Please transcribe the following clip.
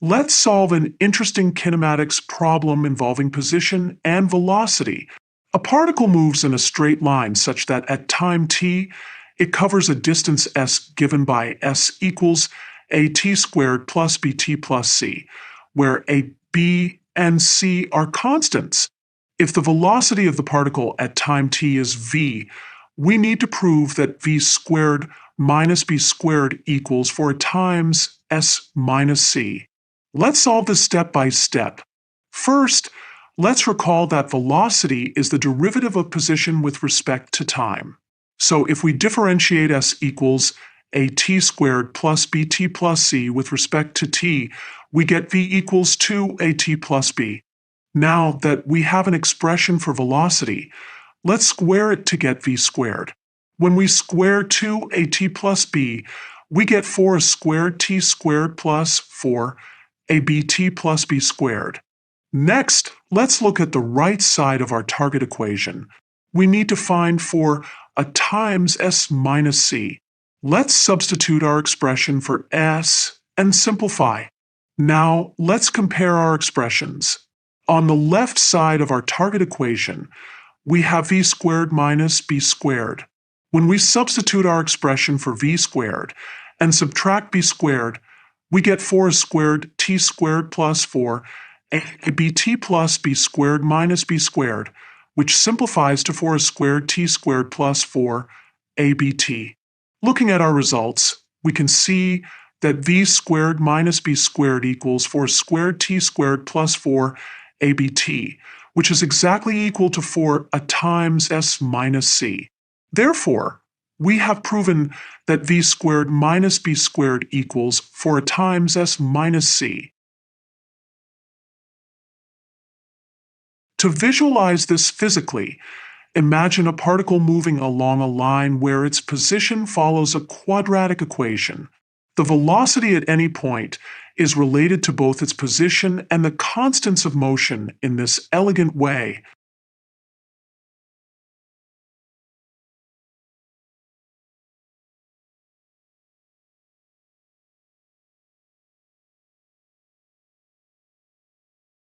Let's solve an interesting kinematics problem involving position and velocity. A particle moves in a straight line such that at time t, it covers a distance s given by s equals at squared plus bt plus c, where a, b, and c are constants. If the velocity of the particle at time t is v, we need to prove that v squared minus b squared equals 4 times s minus c. Let's solve this step by step. First, let's recall that velocity is the derivative of position with respect to time. So if we differentiate s equals at squared plus bt plus c with respect to t, we get v equals 2at plus b. Now that we have an expression for velocity, let's square it to get v squared. When we square 2at plus b, we get 4 squared t squared plus 4 abt plus b squared. Next, let's look at the right side of our target equation. We need to find for a times s minus c. Let's substitute our expression for s and simplify. Now, let's compare our expressions. On the left side of our target equation, we have v squared minus b squared. When we substitute our expression for v squared and subtract b squared, we get 4 squared t squared plus 4 abt plus b squared minus b squared, which simplifies to 4 squared t squared plus 4 abt. Looking at our results, we can see that v squared minus b squared equals 4 squared t squared plus 4 abt, which is exactly equal to 4 a times s minus c. Therefore, we have proven that v squared minus b squared equals 4 times s minus c. To visualize this physically, imagine a particle moving along a line where its position follows a quadratic equation. The velocity at any point is related to both its position and the constants of motion in this elegant way.